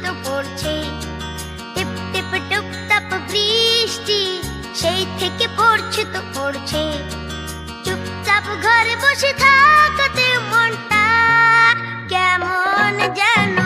তো পড়ছে। টিপ টিপ টুপ টাপ বৃষ্টি সেই থেকে পড়ছে তো পড়ছে। চুপচাপ ঘরে বসে থাকতে মনটা কেমন যেন